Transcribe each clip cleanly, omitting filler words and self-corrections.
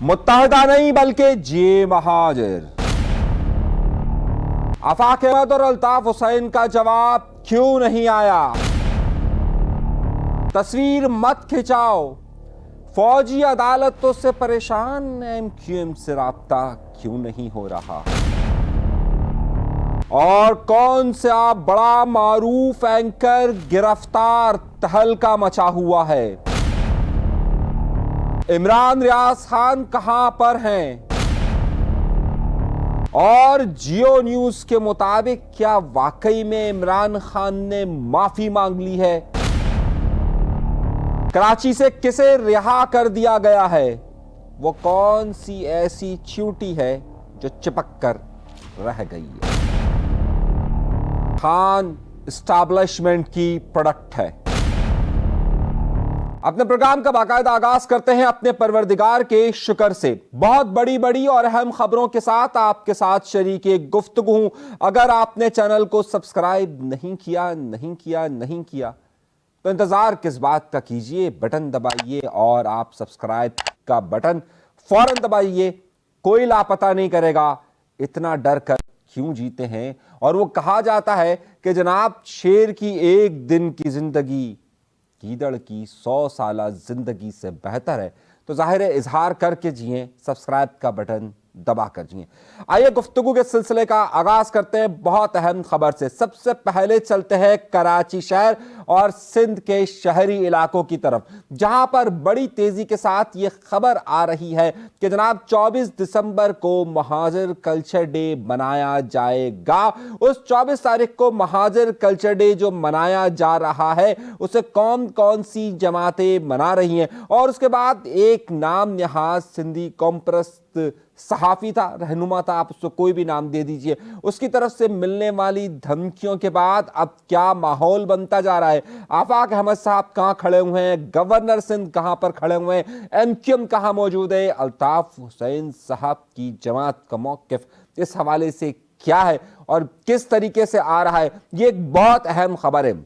मुत्तहदा नहीं बल्कि जे महाजिर। आफाक अहमद और अल्ताफ हुसैन का जवाब क्यों नहीं आया? तस्वीर मत खिंचाओ, फौजी अदालतों से परेशान, एमक्यूएम से राब्ता क्यों नहीं हो रहा? और कौन सा बड़ा मारूफ एंकर गिरफ्तार, तहलका मचा हुआ है? इमरान रियाज खान कहां पर हैं? और जियो न्यूज के मुताबिक क्या वाकई में इमरान खान ने माफी मांग ली है? कराची से किसे रिहा कर दिया गया है? वो कौन सी ऐसी च्यूटी है जो चिपक कर रह गई है? खान एस्टैब्लिशमेंट की प्रोडक्ट है। अपने प्रोग्राम का बाकायदा आगाज करते हैं अपने परवरदिगार के शुक्र से। बहुत बड़ी बड़ी और अहम खबरों के साथ आपके साथ शरीक गुफ्तगू हूं। अगर आपने चैनल को सब्सक्राइब नहीं किया तो इंतजार किस बात का कीजिए, बटन दबाइए और आप सब्सक्राइब का बटन फौरन दबाइए। कोई लापता नहीं करेगा। इतना डर कर क्यों जीते हैं? और वो कहा जाता है कि जनाब, शेर की एक दिन की जिंदगी गीदड़ की 100 साला जिंदगी से बेहतर है। तो जाहिर है इजहार करके जिए, सब्सक्राइब का बटन दबा कर जिए। आइए गुफ्तगू के सिलसिले का आगाज करते हैं बहुत अहम खबर से। सबसे पहले चलते हैं कराची शहर और सिंध के शहरी इलाकों की तरफ, जहां पर बड़ी तेजी के साथ यह खबर आ रही है कि जनाब 24 दिसंबर को महाजिर कल्चर डे मनाया जाएगा। उस 24 तारीख को महाजिर कल्चर डे जो मनाया जा रहा है, उसे कौन कौन सी जमातें मना रही हैं? और उसके बाद एक नाम नहाज सिंधी कॉम्प्रस सहाफी था, रहनुमा था, आप उसको कोई भी नाम दे दीजिए, उसकी तरफ से मिलने वाली धमकियों के बाद अब क्या माहौल बनता जा रहा है? आफाक अहमद साहब कहां खड़े हुए हैं? गवर्नर सिंध कहां पर खड़े हुए हैं? एमक्यूएम कहां मौजूद है? अल्ताफ हुसैन साहब की जमात का मौकिफ इस हवाले से क्या है और किस तरीके से आ रहा है? यह एक बहुत अहम खबर है।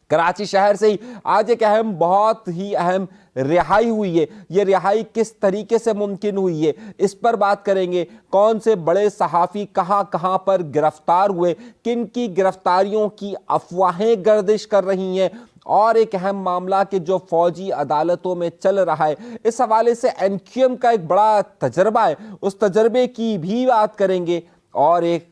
कराची शहर से ही आज एक बहुत ही अहम रिहाई हुई है। ये रिहाई किस तरीके से मुमकिन हुई है, इस पर बात करेंगे। कौन से बड़े सहाफ़ी कहां कहां पर गिरफ्तार हुए, किन की गिरफ्तारियों की अफवाहें गर्दिश कर रही हैं, और एक अहम मामला कि जो फौजी अदालतों में चल रहा है, इस हवाले से एमक्यूएम का एक बड़ा तजर्बा है, उस तजर्बे की भी बात करेंगे। और एक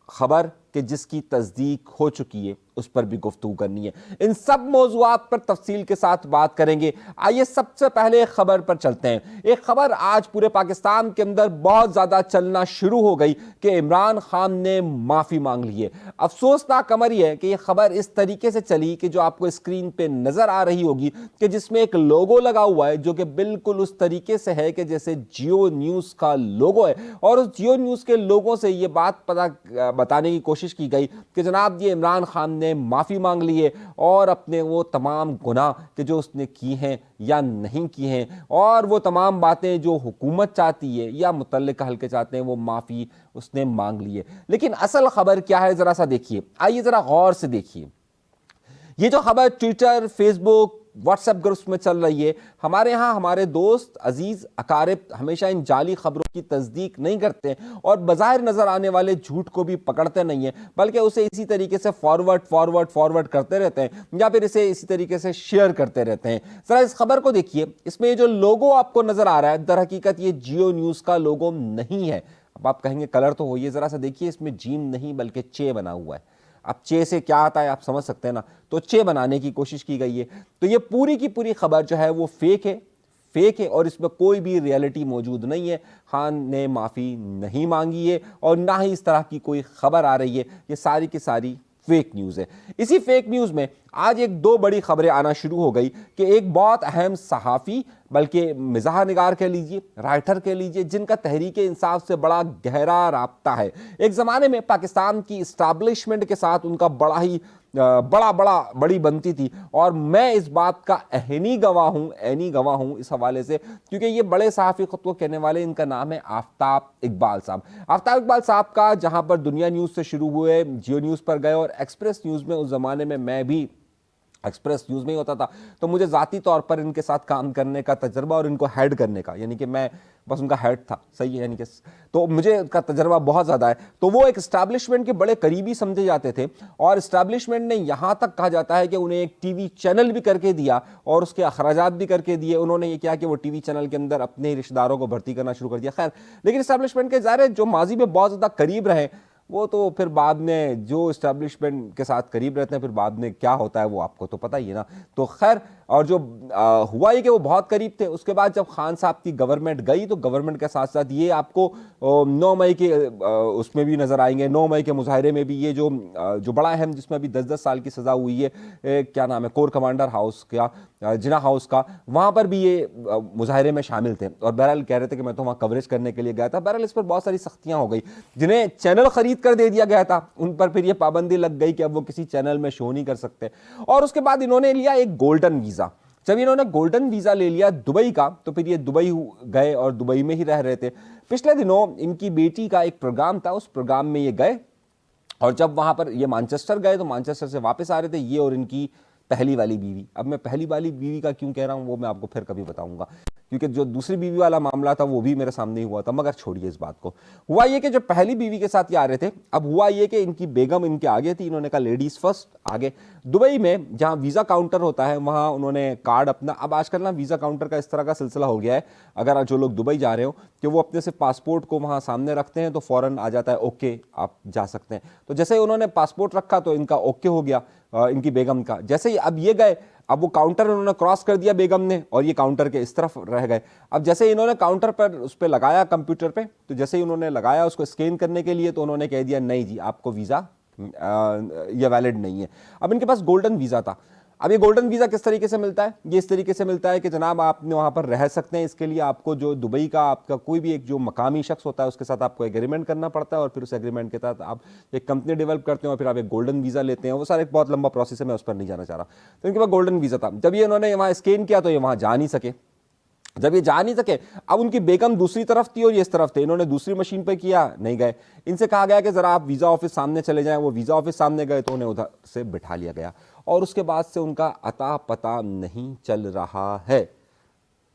खबर कि जिसकी तस्दीक हो चुकी है, उस पर भी गुफ्तगू करनी है। इन सब मौज़ूआत पर तफसील के साथ बात करेंगे। आइए सबसे पहले खबर पर चलते हैं। एक खबर आज पूरे पाकिस्तान के अंदर बहुत ज़्यादा चलना शुरू हो गई कि इमरान खान ने माफ़ी मांग ली है। अफसोसनाक अमर यह है कि यह खबर इस तरीके से चली कि जो आपको स्क्रीन पर नज़र आ रही होगी कि जिसमें एक लोगो लगा हुआ है जो कि बिल्कुल उस तरीके से है कि जैसे जियो न्यूज़ का लोगो है। और उस जियो न्यूज़ के लोगों से ये बात बताने की कोशिश की गई कि जनाब ये इमरान खान ने माफ़ी मांग ली है और अपने वो तमाम गुनाह कि जो उसने की हैं या नहीं की हैं, और वो तमाम बातें जो हुकूमत चाहती है या मुतल्लिका हल्के चाहते हैं, वो माफ़ी उसने मांग ली है। लेकिन असल खबर क्या है, ज़रा सा देखिए। आइए ज़रा गौर से देखिए। ये जो खबर ट्विटर, फेसबुक, व्हाट्सएप ग्रुप्स में चल रही है, हमारे यहाँ हमारे दोस्त अजीज अकारिब हमेशा इन जाली खबरों की तस्दीक नहीं करते और बाहर नजर आने वाले झूठ को भी पकड़ते नहीं है, बल्कि उसे इसी तरीके से फॉरवर्ड करते रहते हैं या फिर इसे इसी तरीके से शेयर करते रहते हैं। जरा इस खबर को देखिए। इसमें जो लोगो आपको नजर आ रहा है, दर हकीकत ये जियो न्यूज का लोगो नहीं है। अब आप कहेंगे कलर तो हो, ये जरा सा देखिए, इसमें जीम नहीं बल्कि चे बना हुआ है। अब चे से क्या आता है आप समझ सकते हैं ना, तो चे बनाने की कोशिश की गई है। तो ये पूरी की पूरी खबर जो है वो फेक है और इसमें कोई भी रियलिटी मौजूद नहीं है। खान ने माफ़ी नहीं मांगी है और ना ही इस तरह की कोई खबर आ रही है। ये सारी की सारी फेक न्यूज़ है। इसी फेक न्यूज़ में आज एक दो बड़ी खबरें आना शुरू हो गई कि एक बहुत अहम सहाफ़ी, बल्कि मिज़ाह निगार कह लीजिए, राइटर कह लीजिए, जिनका तहरीक इंसाफ से बड़ा गहरा राब्ता है। एक ज़माने में पाकिस्तान की इस्टेब्लिशमेंट के साथ उनका बड़ी बनती थी और मैं इस बात का ऐनी गवाह हूँ इस हवाले से, क्योंकि ये बड़े सहाफ़ी खुद को कहने वाले, इनका नाम है आफ्ताब इकबाल साहब। आफ्ताब इकबाल साहब का जहाँ पर दुनिया न्यूज़ से शुरू हुए, जियो न्यूज़ पर गए और एक्सप्रेस न्यूज़ में उस ज़माने में मैं भी एक्सप्रेस न्यूज़ में ही होता था। तो मुझे ज़ाती तौर पर इनके साथ काम करने का तजर्बा और इनको हेड करने का, यानी कि मैं बस उनका हेड था, सही है, यानी कि तो मुझे उनका तजर्बा बहुत ज़्यादा है। तो वो एक इस्टेब्लिशमेंट के बड़े करीबी समझे जाते थे और इस्टेब्लिशमेंट ने यहाँ तक कहा जाता है कि उन्हें एक टीवी चैनल भी करके दिया और उसके अखराजात भी करके दिए। उन्होंने ये किया कि वो टीवी चैनल के अंदर अपने रिश्तेदारों को भर्ती करना शुरू कर दिया। खैर, लेकिन इस्टेब्लिशमेंट के ज़ाहिर है जो माजी में बहुत ज़्यादा करीब रहे, वो तो फिर बाद में जो इस्टेब्लिशमेंट के साथ करीब रहते हैं फिर बाद में क्या होता है वो आपको तो पता ही है ना। तो खैर, और जो हुआ ये कि वो बहुत करीब थे। उसके बाद जब खान साहब की गवर्नमेंट गई तो गवर्नमेंट के साथ साथ ये आपको 9 मई के उसमें भी नज़र आएंगे, 9 मई के मुजाहरे में भी ये जो बड़ा अहम, जिसमें अभी 10-10 साल की सज़ा हुई है, क्या नाम है, कोर कमांडर हाउस का, जिना हाउस का, वहाँ पर भी ये मुजाहरे में शामिल थे। और बहरहाल कह रहे थे कि मैं तो वहाँ कवरेज करने के लिए गया था। बहरहाल इस पर बहुत सारी सख्तियाँ हो गई। जिन्हें चैनल खरीद कर दे दिया गया था उन पर फिर ये पाबंदी लग गई कि अब वो किसी चैनल में शो नहीं कर सकते। और उसके बाद इन्होंने लिया एक गोल्डन वीज़ा। जब इन्होंने गोल्डन वीज़ा ले लिया दुबई का, तो फिर ये दुबई गए और दुबई में ही रह रहे थे। पिछले दिनों इनकी बेटी का एक प्रोग्राम था, उस प्रोग्राम में ये गए और जब वहाँ पर ये मैनचेस्टर गए तो मैनचेस्टर से वापस आ रहे थे, ये और इनकी पहली वाली बीवी। अब मैं पहली वाली बीवी का क्यों कह रहा हूँ वो मैं आपको फिर कभी बताऊंगा, क्योंकि जो दूसरी बीवी वाला मामला था वो भी मेरे सामने ही हुआ था। मगर छोड़िए इस बात को। हुआ ये कि जो पहली बीवी के साथ ये आ रहे थे, अब हुआ ये कि इनकी बेगम इनके आगे थी। इन्होंने कहा लेडीज़ फर्स्ट, आगे। दुबई में जहाँ वीज़ा काउंटर होता है वहाँ उन्होंने कार्ड अपना, अब आजकल ना वीज़ा काउंटर का इस तरह का सिलसिला हो गया है, अगर जो लोग दुबई जा रहे हो कि वो अपने से पासपोर्ट को वहाँ सामने रखते हैं तो फ़ौरन आ जाता है ओके आप जा सकते हैं। तो जैसे ही उन्होंने पासपोर्ट रखा तो इनका ओके हो गया, इनकी बेगम का। जैसे ही अब ये गए, अब वो काउंटर उन्होंने क्रॉस कर दिया बेगम ने और ये काउंटर के इस तरफ रह गए। अब जैसे ही इन्होंने काउंटर पर उस पर लगाया कंप्यूटर पे, तो जैसे ही उन्होंने लगाया उसको स्कैन करने के लिए, तो उन्होंने कह दिया नहीं जी आपको वीज़ा ये वैलिड नहीं है। अब इनके पास गोल्डन वीज़ा था। अब ये गोल्डन वीज़ा किस तरीके से मिलता है? ये इस तरीके से मिलता है कि जनाब आपने वहाँ पर रह सकते हैं। इसके लिए आपको जो दुबई का आपका कोई भी एक जो मकामी शख्स होता है उसके साथ आपको एग्रीमेंट करना पड़ता है और फिर उस एग्रीमेंट के तहत आप एक कंपनी डेवलप करते हैं और फिर आप एक गोल्डन वीज़ा लेते हैं। वो सारा एक बहुत लंबा प्रोसेस है, मैं उस पर नहीं जाना चाह रहा। तो इनके पास गोल्डन वीज़ा था। जब ये इन्होंने वहाँ स्कैन किया तो ये वहाँ जा नहीं सके। जब ये जा नहीं सके, अब उनकी बेगम दूसरी तरफ थी और ये इस तरफ थे। इन्होंने दूसरी मशीन पर किया, नहीं गए। इनसे कहा गया कि ज़रा आप वीज़ा ऑफिस सामने चले जाएं। वो वीज़ा ऑफिस सामने गए तो उन्हें उधर से बिठा लिया गया और उसके बाद से उनका अता पता नहीं चल रहा है।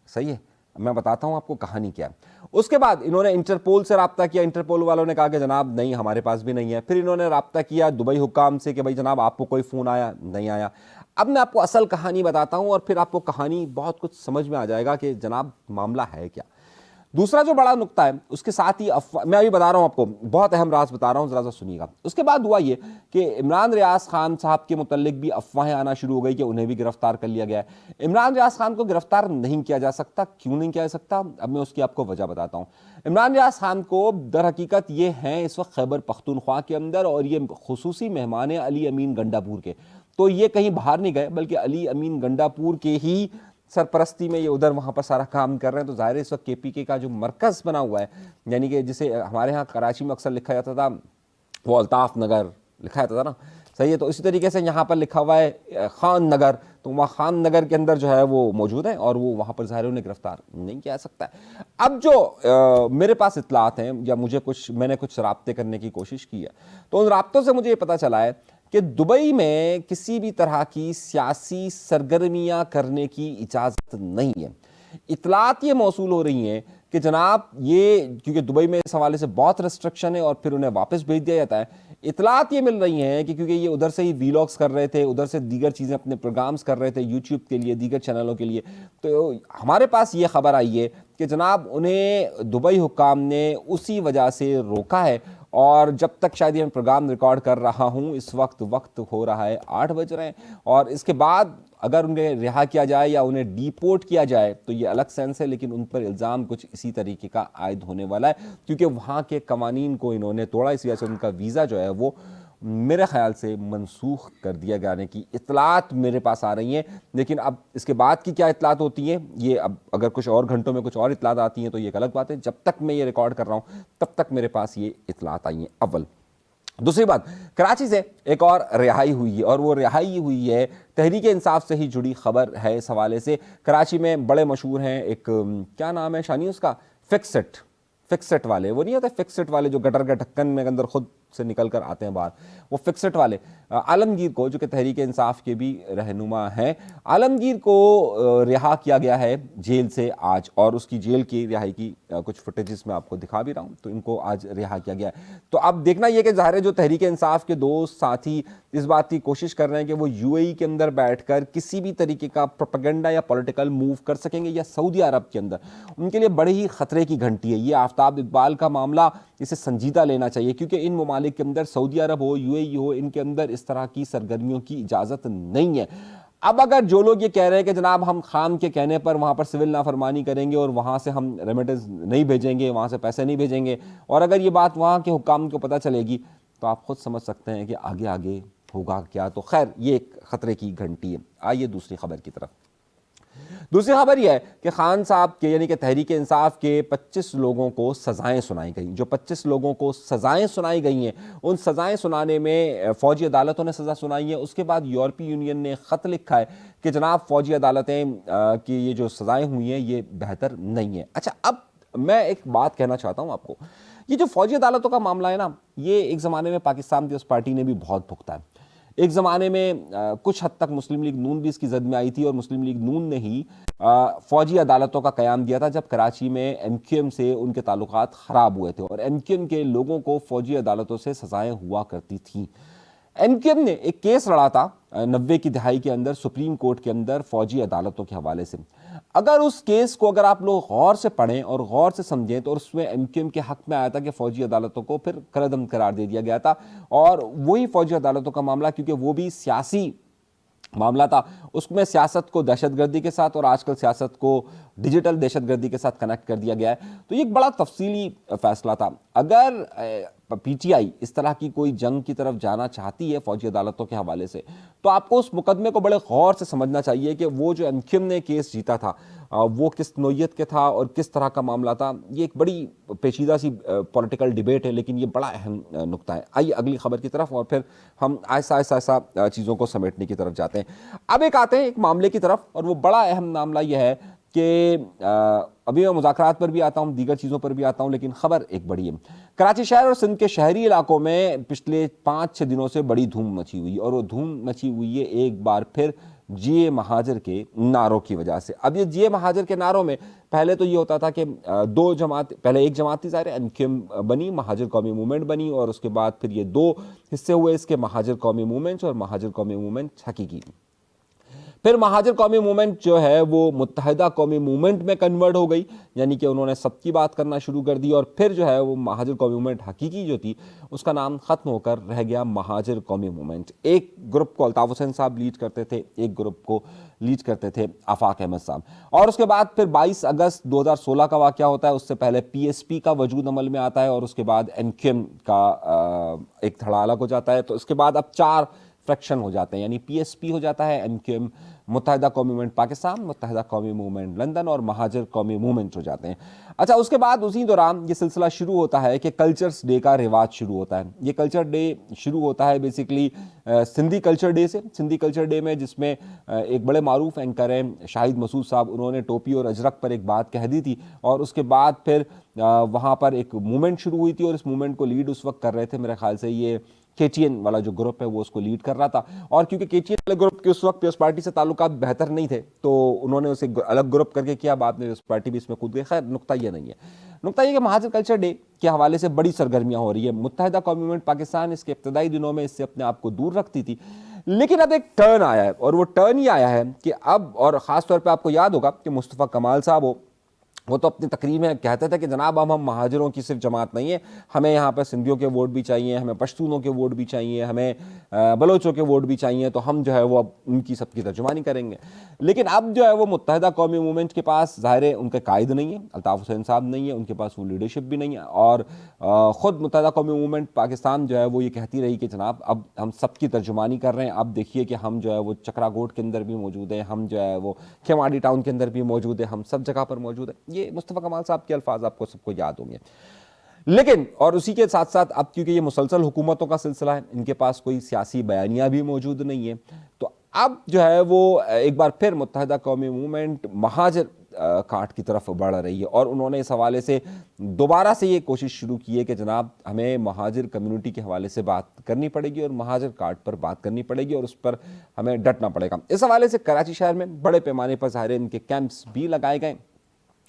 सही है, मैं बताता हूं आपको कहानी क्या है। उसके बाद इन्होंने इंटरपोल से रब्ता किया। इंटरपोल वालों ने कहा कि जनाब नहीं, हमारे पास भी नहीं है। फिर इन्होंने रब्ता किया दुबई हुक्काम से कि भाई जनाब आपको कोई फ़ोन आया? नहीं आया। अब मैं आपको असल कहानी बताता हूं और फिर आपको कहानी बहुत कुछ समझ में आ जाएगा कि जनाब मामला है क्या। दूसरा जो बड़ा नुक्ता है उसके साथ ही मैं अभी बता रहा हूं आपको, बहुत अहम राज बता रहा हूं, जरा सा सुनिएगा। उसके बाद हुआ ये कि इमरान रियाज खान साहब के मुतल्लिक भी अफवाहें आना शुरू हो गई कि उन्हें भी गिरफ्तार कर लिया गया है। इमरान रियाज खान को गिरफ्तार नहीं किया जा सकता। क्यों नहीं किया जा सकता? अब मैं उसकी आपको वजह बताता हूं। इमरान रियाज खान को दर हकीकत ये हैं इस वक्त खैबर पख्तूनख्वा के अंदर और ये खुसूसी मेहमान है अली अमीन गंडापुर के। तो ये कहीं बाहर नहीं गए बल्कि अली अमीन गंडापुर के ही सरपरस्ती में ये उधर वहाँ पर सारा काम कर रहे हैं। तो ज़ाहिर है इस वक्त केपीके का जो मरकज़ बना हुआ है, यानी कि जिसे हमारे यहाँ कराची में अक्सर लिखा जाता था वो अल्ताफ़ नगर लिखा जाता था ना, सही है। तो इसी तरीके से यहाँ पर लिखा हुआ है खान नगर, तो वहाँ खान नगर के अंदर जो है वो मौजूद है और वो वहाँ पर ज़ाहिर उन्हें गिरफ्तार नहीं किया सकता है। अब जो मेरे पास इत्तलात हैं या मैंने कुछ राब्ते करने की कोशिश की है, तो उन राब्तों से मुझे ये पता चला है कि दुबई में किसी भी तरह की सियासी सरगर्मियां करने की इजाज़त नहीं है। इत्तलात ये मौसूल हो रही हैं कि जनाब ये, क्योंकि दुबई में इस हवाले से बहुत रेस्ट्रिक्शन है और फिर उन्हें वापस भेज दिया जाता है। इत्तलात ये मिल रही हैं कि क्योंकि ये उधर से ही वीलॉग्स कर रहे थे, उधर से दीगर चीज़ें अपने प्रोग्राम्स कर रहे थे यूट्यूब के लिए, दीगर चैनलों के लिए, तो हमारे पास ये खबर आई है कि जनाब उन्हें दुबई हुक्काम ने उसी वजह से रोका है। और जब तक शायद ये मैं प्रोग्राम रिकॉर्ड कर रहा हूँ इस वक्त हो रहा है 8 बज रहे हैं, और इसके बाद अगर उन्हें रिहा किया जाए या उन्हें डिपोर्ट किया जाए तो ये अलग सेंस है, लेकिन उन पर इल्ज़ाम कुछ इसी तरीके का आयद होने वाला है क्योंकि वहाँ के कवानीन को इन्होंने तोड़ा। इस वजह से उनका वीज़ा जो है वो मेरे ख्याल से मनसूख कर दिया जाने की इत्तलात मेरे पास आ रही हैं। लेकिन अब इसके बाद की क्या इत्तलात होती हैं, ये अब अगर कुछ और घंटों में कुछ और इत्तलात आती हैं तो ये गलत बात है। जब तक मैं ये रिकॉर्ड कर रहा हूँ तब तक मेरे पास ये इत्तलात आई हैं। अव्वल। दूसरी बात, कराची से एक और रिहाई हुई है और वो रिहाई हुई है तहरीक इंसाफ से ही जुड़ी खबर है। इस हवाले से कराची में बड़े मशहूर हैं, एक क्या नाम है शानी उसका, फिक्सेट वाले, वो नहीं होते फिक्सेट वाले जो गटर के ढक्कन में अंदर खुद से निकल कर आते हैं बाहर, वो फिक्सट वाले आलमगीर को, जो कि तहरीक इंसाफ के भी रहनुमा हैं, आलमगीर को रिहा किया गया है जेल से आज, और उसकी जेल की रिहाई की कुछ फुटेजेस मैं आपको दिखा भी रहा हूं। तो इनको आज रिहा किया गया है। तो अब देखना यह कि ज़ाहिर है जो तहरीक इंसाफ के दोस्त साथी इस बात की कोशिश कर रहे हैं कि वो यूएई के अंदर बैठकर किसी भी तरीके का प्रोपेगेंडा या पॉलिटिकल मूव कर सकेंगे, या सऊदी अरब के अंदर, उनके लिए बड़ी ही खतरे की घंटी है। ये आफ्ताब इकबाल का मामला, इसे संजीदा लेना चाहिए, क्योंकि इन ममालिक के अंदर, सऊदी अरब हो, यूएई हो, इनके अंदर इस तरह की सरगर्मियों की इजाज़त नहीं है। अब अगर जो लोग ये कह रहे हैं कि जनाब हम खान के कहने पर वहाँ पर सिविल नाफरमानी करेंगे और वहाँ से हम रेमिटेंस नहीं भेजेंगे, वहाँ से पैसे नहीं भेजेंगे, और अगर ये बात वहाँ के हुक्काम को पता चलेगी, तो आप खुद समझ सकते हैं कि आगे आगे होगा क्या। तो खैर ये एक खतरे की घंटी है। आइए दूसरी खबर की तरफ। दूसरी खबर यह है कि खान साहब के, यानी कि तहरीक इंसाफ के 25 लोगों को सजाएं सुनाई गई। जो 25 लोगों को सजाएं सुनाई गई हैं, उन सजाएं सुनाने में फौजी अदालतों ने सजा सुनाई है। उसके बाद यूरोपीय यूनियन ने खत लिखा है कि जनाब फौजी अदालतें की ये जो सजाएं हुई हैं ये बेहतर नहीं है। अच्छा, अब मैं एक बात कहना चाहता हूं आपको, ये जो फौजी अदालतों का मामला है ना, ये एक ज़माने में पाकिस्तान पीपल्स पार्टी ने भी बहुत भुगता है। एक ज़माने में कुछ हद तक मुस्लिम लीग नून भी इसकी जद में आई थी, और मुस्लिम लीग नून ने ही फौजी अदालतों का क़याम दिया था जब कराची में एमक्यूएम से उनके ताल्लुकात ख़राब हुए थे, और एमक्यूएम के लोगों को फौजी अदालतों से सजाएं हुआ करती थी। एमक्यूएम ने एक केस लड़ा था 90 की दहाई के अंदर सुप्रीम कोर्ट के अंदर फौजी अदालतों के हवाले से। अगर उस केस को अगर आप लोग गौर से पढ़ें और गौर से समझें, तो उसमें एमक्यूएम के हक में आया था कि फौजी अदालतों को फिर कलअदम करार दे दिया गया था, और वही फौजी अदालतों का मामला, क्योंकि वो भी सियासी मामला था, उसमें सियासत को दहशतगर्दी के साथ और आजकल सियासत को डिजिटल दहशतगर्दी के साथ कनेक्ट कर दिया गया है। तो ये एक बड़ा तफसीली फैसला था। अगर पीटीआई इस तरह की कोई जंग की तरफ जाना चाहती है फौजी अदालतों के हवाले से, तो आपको उस मुकदमे को बड़े गौर से समझना चाहिए कि वो जो एमक्यूएम ने केस जीता था वो किस नोयत के था और किस तरह का मामला था। ये एक बड़ी पेचीदा सी पॉलिटिकल डिबेट है, लेकिन ये बड़ा अहम नुक्ता है। आइए अगली खबर की तरफ, और फिर हम ऐसा चीज़ों को समेटने की तरफ जाते हैं। अब एक आते हैं एक मामले की तरफ, और वो बड़ा अहम मामला यह है कि अभी मैं मुज़ाकरात पर भी आता हूँ, दीगर चीज़ों पर भी आता हूँ, लेकिन ख़बर एक बड़ी है। कराची शहर और सिंध के शहरी इलाकों में पिछले 5-6 दिनों से बड़ी धूम मची हुई, और वो धूम मची हुई है एक बार फिर जिए महाजर के नारों की वजह से। अब ये जिए महाजर के नारों में पहले तो ये होता था कि दो जमात, पहले एक जमात थी ज़ाहिर है, एमक्यूएम बनी, महाजर कौमी मूवमेंट बनी, और उसके बाद फिर ये दो हिस्से हुए इसके, महाजर कौमी मूवमेंट और महाजर कौमी मूवमेंट हकीकी। फिर महाजर कौमी मूवमेंट जो है वो मुत्तहिदा कौमी मूवमेंट में कन्वर्ट हो गई, यानी कि उन्होंने सबकी बात करना शुरू कर दी, और फिर जो है वो महाजर कौमी मूवमेंट हकीकी जो थी उसका नाम ख़त्म होकर रह गया महाजर कौमी मूवमेंट। एक ग्रुप को अल्ताफ़ हुसैन साहब लीड करते थे, एक ग्रुप को लीड करते थे आफाक अहमद साहब। और उसके बाद फिर 22 अगस्त 2016 का वाक़या होता है। उससे पहले पीएसपी का वजूद अमल में आता है, और उसके बाद एमक्यूएम का एक धड़ा अलग हो जाता है। तो इसके बाद अब 4 फ्रैक्शन हो जाते हैं, यानी पीएसपी हो जाता है, एमक्यूएम, मुत्तहिदा कौमी मूवमेंट पाकिस्तान, मुत्तहिदा कौमी मूवमेंट लंदन, और महाजर कौमी मूवमेंट हो जाते हैं। अच्छा, उसके बाद उसी दौरान ये सिलसिला शुरू होता है कि कल्चर्स डे का रिवाज शुरू होता है। ये कल्चर डे शुरू होता है बेसिकली सिंधी कल्चर डे से। सिंधी कल्चर डे में जिसमें एक बड़े मारूफ एंकर हैं शाहिद मसूद साहब, उन्होंने टोपी और अजरक पर एक बात कह दी थी, और उसके बाद फिर वहाँ पर एक मूवमेंट शुरू हुई थी, और इस मूवमेंट को लीड उस वक्त कर रहे थे, मेरे ख्याल से ये केटीएन वाला जो ग्रुप है वो उसको लीड कर रहा था। और क्योंकि केटीएन वाले ग्रुप के उस वक्त पीपल्स पार्टी से ताल्लुकात बेहतर नहीं थे, तो उन्होंने उसे अलग ग्रुप करके किया, बाद में पीपल्स पार्टी भी इसमें कूद गई। खैर, नुकता ये नहीं है। नुकता ये कि महाजर कल्चर डे के हवाले से बड़ी सरगर्मियां हो रही है। मुत्तहिदा कौमी मूवमेंट पाकिस्तान इसके इब्तदाई दिनों में इससे अपने आप को दूर रखती थी, लेकिन अब एक टर्न आया है, और वो टर्न ये आया है कि अब, और ख़ास तौर पर आपको याद होगा कि मुस्तफ़ा कमाल साहब वो तो अपनी तकरीर में कहते थे कि जनाब हम महाजरों की सिर्फ जमात नहीं है, हमें यहाँ पर सिंधियों के वोट भी चाहिए, हमें पश्तूनों के वोट भी चाहिए, हमें बलोचों के वोट भी चाहिए, तो हम जो है वो अब उनकी सबकी तर्जुमानी करेंगे। लेकिन अब जो है वो मुत्तहिदा कौमी मूवमेंट के पास ज़ाहिर है उनके कायद नहीं है, अल्ताफ़ हुसैन साहब नहीं है, उनके पास वो लीडरशिप भी नहीं है, और ख़ुद मुत्तहिदा कौमी मूवमेंट पाकिस्तान जो है वो ये कहती रही कि जनाब अब हम सबकी तर्जुमानी कर रहे हैं, अब देखिए कि हम जो है वो चक्राकोट के अंदर भी मौजूद है, हम जो है वो खेमाडी टाउन के अंदर भी मौजूद है, हम सब जगह पर मौजूद है। ये मुस्तफ़ा कमाल साहब के अल्फाज आपको सबको याद होंगे। लेकिन और उसी के साथ साथ अब क्योंकि ये मुसलसल हुकूमतों का सिलसिला है, इनके पास कोई सियासी बयानियाँ भी मौजूद नहीं है, तो अब जो है वो एक बार फिर मुत्तहिदा कौमी मूवमेंट महाजर काट की तरफ बढ़ रही है। और उन्होंने इस हवाले से दोबारा से ये कोशिश शुरू की है कि जनाब हमें महाजिर कम्युनिटी के हवाले से बात करनी पड़ेगी और महाजिर काट पर बात करनी पड़ेगी और उस पर हमें डटना पड़ेगा। इस हवाले से कराची शहर में बड़े पैमाने पर ज़ाहिर इनके कैंप्स भी लगाए गए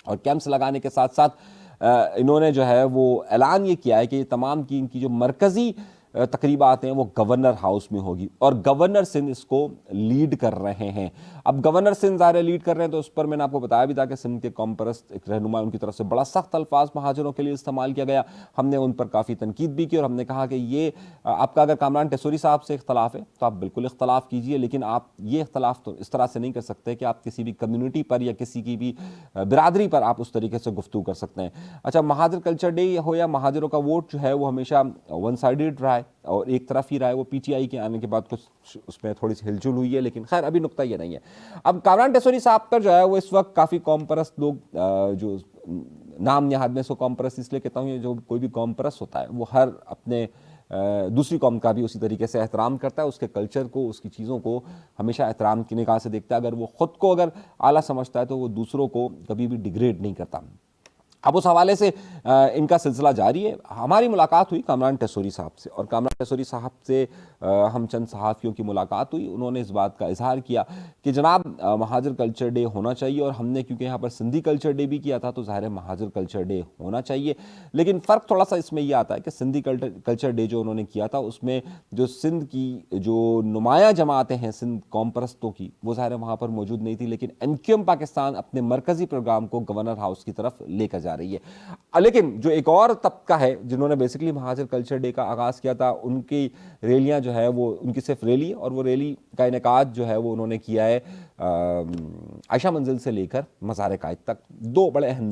और कैंप्स लगाने के साथ साथ इन्होंने जो है वो ऐलान ये किया है कि तमाम की इनकी जो मरकज़ी तकरीबात हैं वो गवर्नर हाउस में होगी और गवर्नर सिंध इसको लीड कर रहे हैं। अब गवर्नर सिंध ज़ाहिर लीड कर रहे हैं तो उस पर मैंने आपको बताया भी था कि सिंध के कॉमपरस्त एक रहनुमा उनकी तरफ से बड़ा सख्त अल्फाज महाजरों के लिए इस्तेमाल किया गया। हमने उन पर काफ़ी तनकीद भी की और हमने कहा कि ये आपका अगर कामरान टेसोरी साहब से इख्तलाफ है तो आप बिल्कुल इख्तलाफ कीजिए, लेकिन आप ये इख्तलाफ तो इस तरह से नहीं कर सकते कि आप किसी भी कम्युनिटी पर या किसी की भी बिरादरी पर आप उस तरीके से गुफ्तगू कर सकते हैं। अच्छा, महाजिर कल्चर डे हो या महाजिरों का वोट जो है वो हमेशा वन साइडेड रहा है और एक तरफ ही रहा है। वो पीटीआई के आने के बाद कुछ उसमें थोड़ी सी हिलजुल हुई है, लेकिन खैर अभी नुकता ये नहीं है। अब कामरान टेसोरी साहब पर जो है वो इस वक्त काफ़ी कॉमपरस्त लोग जो नाम निहाद में सो कॉमपरस्त इसलिए कहता हूँ, जो कोई भी कॉमपरस्त होता है वो हर अपने दूसरी कौम का भी उसी तरीके से एहतराम करता है, उसके कल्चर को उसकी चीज़ों को हमेशा एहतराम की निगाह से देखता है। अगर वो ख़ुद को अगर आला समझता है तो वो दूसरों को कभी भी डिग्रेड नहीं करता। अब उस हवाले से इनका सिलसिला जारी है। हमारी मुलाकात हुई कामरान टेसोरी साहब से और कामरान टेसोरी साहब से हम चंद सहाफ़ियों की मुलाकात हुई। उन्होंने इस बात का इजहार किया कि जनाब महाजिर कल्चर डे होना चाहिए और हमने क्योंकि यहाँ पर सिंधी कल्चर डे भी किया था तो ज़ाहिर है महाजिर कल्चर डे होना चाहिए। लेकिन फ़र्क थोड़ा सा इसमें यह आता है कि सिंधी कल्चर डे जो उन्होंने किया था उसमें जो सिंध की जो नुमाया जमातें हैं सिंध कौम परस्तों की वो ज़ाहिर है वहाँ पर मौजूद नहीं थी, लेकिन एमक्यूएम पाकिस्तान अपने मरकज़ी प्रोग्राम को गवर्नर हाउस की तरफ लेकर जा रही है। लेकिन जो एक और तबका है जिन्होंने बेसिकली महाजिर कल्चर डे का आगाज़ किया था, उनकी रैलियां जो है वो उनकी सिर्फ रैली और वो रैली का इनेकाद जो है वो उन्होंने किया है आयशा मंजिल से लेकर मज़ार कायद तक। दो बड़े अहम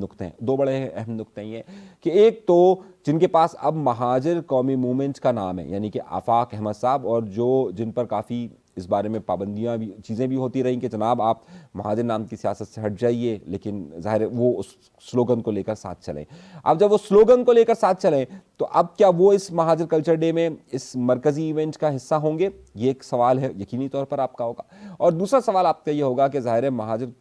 नुक्ते हैं कि एक तो जिनके पास अब महाजिर कौमी मूवमेंट का नाम है यानी कि आफाक अहमद साहब, और जो जिन पर काफ़ी इस बारे में पाबंदियां भी चीज़ें भी होती रहीं कि जनाब आप महाजिर नाम की सियासत से हट जाइए, लेकिन ज़ाहिर है वो उस स्लोगन को लेकर साथ चलें। अब जब वो स्लोगन को लेकर साथ चलें तो अब क्या वो इस महाजिर कल्चर डे में इस मरकज़ी इवेंट का हिस्सा होंगे, ये एक सवाल है यकीनी तौर पर आपका होगा। और दूसरा सवाल आपका ये होगा कि ज़ाहिर है महाजिर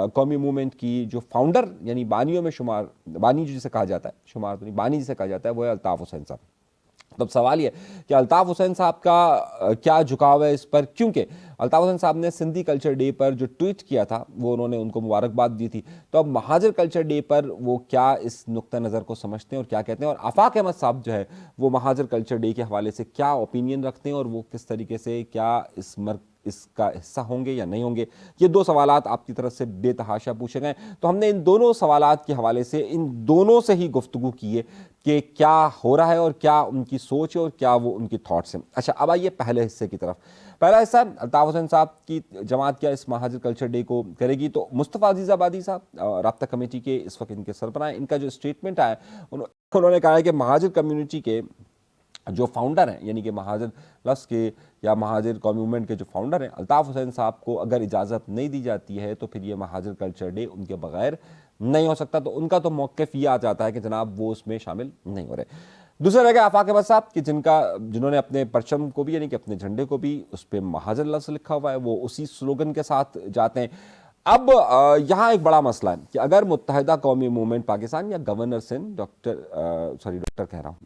कौमी मूवमेंट की जो फाउंडर यानी बानियों में शुमार, बानी जिसे कहा जाता है, शुमार तो नहीं बानी जिसे कहा जाता है, वो है अल्ताफ़ हुसैन साहब। तब सवाल ये कि अल्ताफ़ हुसैन साहब का क्या झुकाव है इस पर, क्योंकि अल्ताफ़ हुसैन साहब ने सिंधी कल्चर डे पर जो ट्वीट किया था वो उन्होंने उनको मुबारकबाद दी थी। तो अब महाजिर कल्चर डे पर वो क्या इस नुक्ता नज़र को समझते हैं और क्या कहते हैं, और आफाक अहमद साहब जो है वो महाजिर कल्चर डे के हवाले से क्या ओपिनियन रखते हैं और वो किस तरीके से क्या इसका हिस्सा होंगे या नहीं होंगे। ये दो सवालात आपकी तरफ से बेतहाशा पूछे गए, तो हमने इन दोनों सवालात के हवाले से इन दोनों से ही गुफ्तगू की है कि क्या हो रहा है और क्या उनकी सोच है और क्या वो उनकी थॉट्स हैं। अच्छा, अब आइए पहले हिस्से की तरफ। पहला हिस्सा अल्ताफ़ हुसैन साहब की जमात क्या इस महाजिर कल्चर डे को करेगी। तो मुस्तफ़ा अजीज़ाबादी साहब राब्ता कमेटी के इस वक्त इनके सरबराह हैं, इनका जो स्टेटमेंट आया उन्होंने कहा है कि महाजिर कम्युनिटी के जो फाउंडर हैं यानी कि महाजिर लफ्ज़ के या महाजिर कौमी मूवमेंट के जो फाउंडर हैं अल्ताफ़ हुसैन साहब को अगर इजाज़त नहीं दी जाती है तो फिर ये महाजिर कल्चर डे उनके बगैर नहीं हो सकता। तो उनका तो मौक़िफ़ ये आ जाता है कि जनाब वो उसमें शामिल नहीं हो रहे। दूसरा रह गया आफाक अहमद साहब कि जिन्होंने अपने परचम को भी यानी कि अपने झंडे को भी उस पर महाजिर लफ्ज़ लिखा हुआ है, वो उसी स्लोगन के साथ जाते हैं। अब यहाँ एक बड़ा मसला है कि अगर मुत्तहिदा कौमी मूवमेंट पाकिस्तान या गवर्नर सिंध डॉक्टर कह रहा हूँ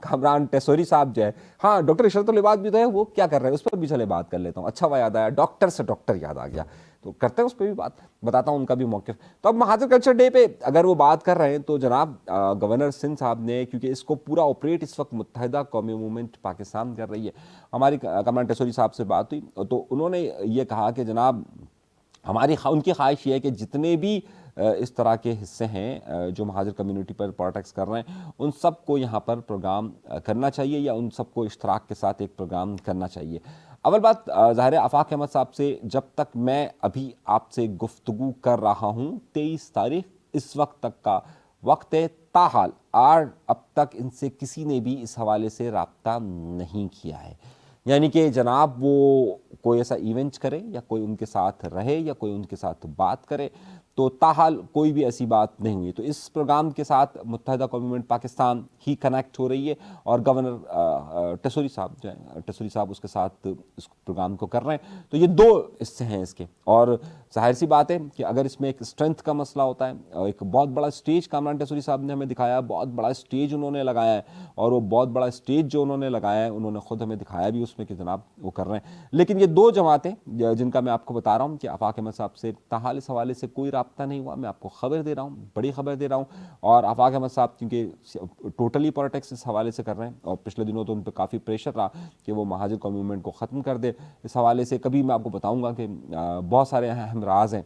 कामरान टेसोरी साहब जो है, हाँ डॉक्टर इशरतुल इबाद भी तो है, वो क्या कर रहे हैं उस पर भी चले बात कर लेता हूँ। अच्छा हुआ याद आया, डॉक्टर से डॉक्टर याद आ गया, तो करते हैं उस पर भी बात, बताता हूँ उनका भी मौक़िफ़। तो अब महाजिर कल्चर डे पे अगर वो बात कर रहे हैं तो जनाब गवर्नर सिंध साहब ने, क्योंकि इसको पूरा ऑपरेट इस वक्त मुत्तहिदा कौमी मूवमेंट पाकिस्तान कर रही है, हमारी कामरान टेसोरी साहब से बात हुई तो उन्होंने ये कहा कि जनाब उनकी ख्वाहिश ये है कि जितने भी इस तरह के हिस्से हैं जो महाजिर कम्युनिटी पर पॉलिटिक्स कर रहे हैं उन सबको यहाँ पर प्रोग्राम करना चाहिए या उन सबको इश्तराक के साथ एक प्रोग्राम करना चाहिए। अव्वल बात ज़ाहिर है आफाक अहमद साहब से जब तक मैं अभी आपसे गुफ्तगू कर रहा हूँ 23 तारीख इस वक्त तक का वक्त है, ताहाल अब तक इनसे किसी ने भी इस हवाले से रब्ता नहीं किया है, यानी कि जनाब वो कोई ऐसा इवेंट करे या कोई उनके साथ रहे या कोई उनके साथ बात करे तो ताहाल कोई भी ऐसी बात नहीं हुई। तो इस प्रोग्राम के साथ मुत्तहिदा कौमी मूवमेंट पाकिस्तान ही कनेक्ट हो रही है और गवर्नर टेसोरी साहब जो हैं, टेसोरी साहब उसके साथ इस प्रोग्राम को कर रहे हैं। तो ये दो हिस्से हैं इसके, और जाहिर सी बात है कि अगर इसमें एक स्ट्रेंथ का मसला होता है, एक बहुत बड़ा स्टेज कामरान टेसोरी साहब ने हमें दिखाया, बहुत बड़ा स्टेज उन्होंने लगाया है, और वो बहुत बड़ा स्टेज जो उन्होंने लगाया है उन्होंने खुद हमें दिखाया भी उसमें कि जनाब वो कर रहे हैं। लेकिन ये दो जमातें जिनका मैं आपको बता रहा हूँ कि आफाक अहमद साहब से ताहाल इस हवाले से कोई राब्ता नहीं हुआ, मैं आपको खबर दे रहा हूँ, बड़ी खबर दे रहा हूँ। और आफाक अहमद साहब क्योंकि टोटली पॉलिटिक्स इस हवाले से कर रहे हैं, और पिछले दिनों तो उन पर काफ़ी प्रेशर रहा कि वो महाजिर कौमी मूवमेंट को ख़त्म कर दे। इस हवाले से कभी मैं आपको बताऊँगा कि बहुत सारे अहम राज हैं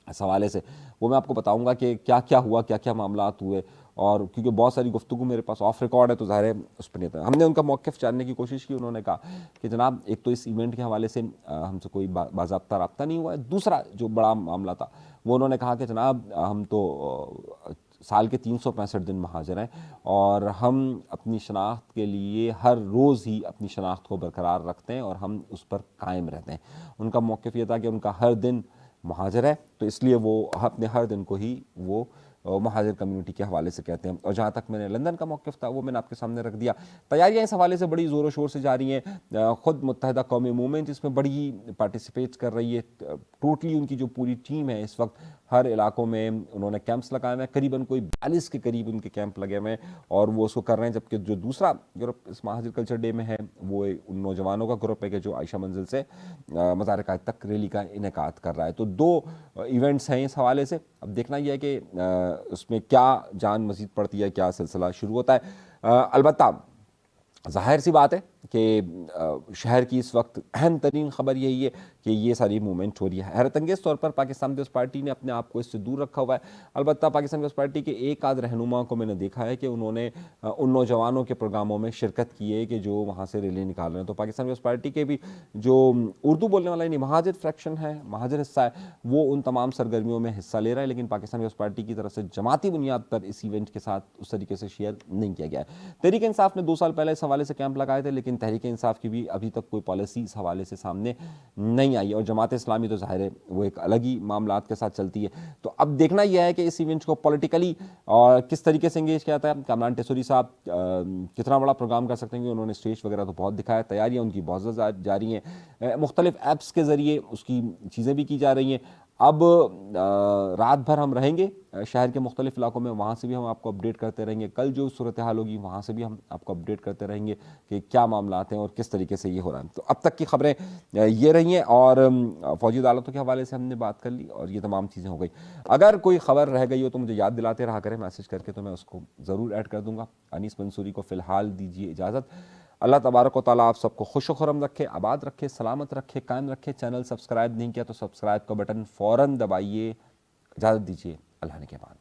इस हवाले से, वो मैं आपको बताऊंगा कि क्या क्या हुआ, क्या क्या मामलात हुए, और क्योंकि बहुत सारी गुफ्तगू मेरे पास ऑफ रिकॉर्ड है तो ज़ाहिर है उस पर नहीं था। हमने उनका मौक़िफ़ जानने की कोशिश की। उन्होंने कहा कि जनाब एक तो इस इवेंट के हवाले से हमसे कोई बाज़ाब्ता रब्ता नहीं हुआ है, दूसरा जो बड़ा मामला था वो उन्होंने कहा कि जनाब हम तो साल के 365 दिन महाजर हैं और हम अपनी शनाख्त के लिए हर रोज़ ही अपनी शनाख्त को बरकरार रखते हैं और हम उस पर कायम रहते हैं। उनका मौक़िफ़ ये था कि उनका हर दिन महाजर है, तो इसलिए वो अपने हर दिन को ही वो महाजर कम्युनिटी के हवाले से कहते हैं। और जहाँ तक मैंने लंदन का मौक़िफ़ था वो मैंने आपके सामने रख दिया। तैयारियाँ इस हवाले से बड़ी ज़ोरों शोर से जारी हैं। ख़ुद मुत्तहिदा कौमी मूवमेंट इसमें बड़ी पार्टिसिपेट कर रही है। टोटली उनकी जो पूरी टीम है इस वक्त हर इलाकों में उन्होंने कैंप्स लगाए हुए हैं, करीबन कोई 42 के करीब उनके कैंप लगे हुए हैं और वो उसको कर रहे हैं। जबकि जो दूसरा ग्रुप इस महाजिर कल्चर डे में है वो उन नौजवानों का ग्रुप है कि जो आयशा मंजिल से मज़ार कायद तक रैली का इनेकाद कर रहा है। तो दो इवेंट्स हैं इस हवाले से। अब देखना यह है कि उसमें क्या जान मज़ीद पड़ती है, क्या सिलसिला शुरू होता है। अलबत्ता ज़ाहिर सी बात है कि शहर की इस वक्त अहम तरीन ख़बर यही है कि ये सारी मूवमेंट हो रही है। हैरत अंगेज़ तौर पर पाकिस्तान पीपल्स पार्टी ने अपने आप को इससे दूर रखा हुआ है। अलबत्ता पाकिस्तान पीपल्स पार्टी के एक आध रहनुमा को मैंने देखा है कि उन्होंने उन नौजवानों के प्रोग्रामों में शिरकत की है कि जो वहाँ से रैली निकाल रहे हैं। तो पाकिस्तान पीपल्स पार्टी के भी जो उर्दू बोलने वाला नहीं महाजिर फ्रैक्शन है, महाजिर हिस्सा है, वो उन तमाम सरगर्मियों में हिस्सा ले रहा है। लेकिन पाकिस्तान पीपल्स पार्टी की तरफ से जमाती बुनियाद पर इस इवेंट के साथ उस तरीके से शेयर नहीं किया गया है। तहरीक इंसाफ ने 2 साल पहले इस हवाले से कैंप लगाए थे, लेकिन तहरीक इंसाफ की भी अभी तक कोई पॉलिसी इस हवाले से सामने नहीं आई। और जमात इस्लामी तो ज़ाहिर है वो एक अलग ही मामलात के साथ चलती है। तो अब देखना यह है कि इस इवेंट को पॉलिटिकली और किस तरीके से एंगेज किया जाता है। कामरान टेसोरी साहब कितना बड़ा प्रोग्राम कर सकते हैं, उन्होंने स्टेज वगैरह तो बहुत दिखाया, तैयारियाँ उनकी बहुत ज़्यादा जारी हैं, मुख्तलिफ ऐप्स के ज़रिए उसकी चीज़ें भी की जा रही हैं। अब रात भर हम रहेंगे शहर के मुख्तलिफ इलाकों में, वहाँ से भी हम आपको अपडेट करते रहेंगे। कल जो सूरत हाल होगी वहाँ से भी हम आपको अपडेट करते रहेंगे कि क्या मामलात हैं और किस तरीके से ये हो रहा है। तो अब तक की खबरें ये रही हैं, और फ़ौजी अदालतों के हवाले से हमने बात कर ली और ये तमाम चीज़ें हो गई। अगर कोई खबर रह गई हो तो मुझे याद दिलाते रहा करें मैसेज करके, तो मैं उसको ज़रूर ऐड कर दूँगा। अनीस मंसूरी को फ़िलहाल दीजिए इजाज़त। अल्लाह तबारक व तआला आप सबको खुश खुरम रखे, आबाद रखे, सलामत रखे, कायम रखे। चैनल सब्सक्राइब नहीं किया तो सब्सक्राइब का बटन फ़ौरन दबाइए। इजाज़त दीजिए, अल्लाह ने के बाद।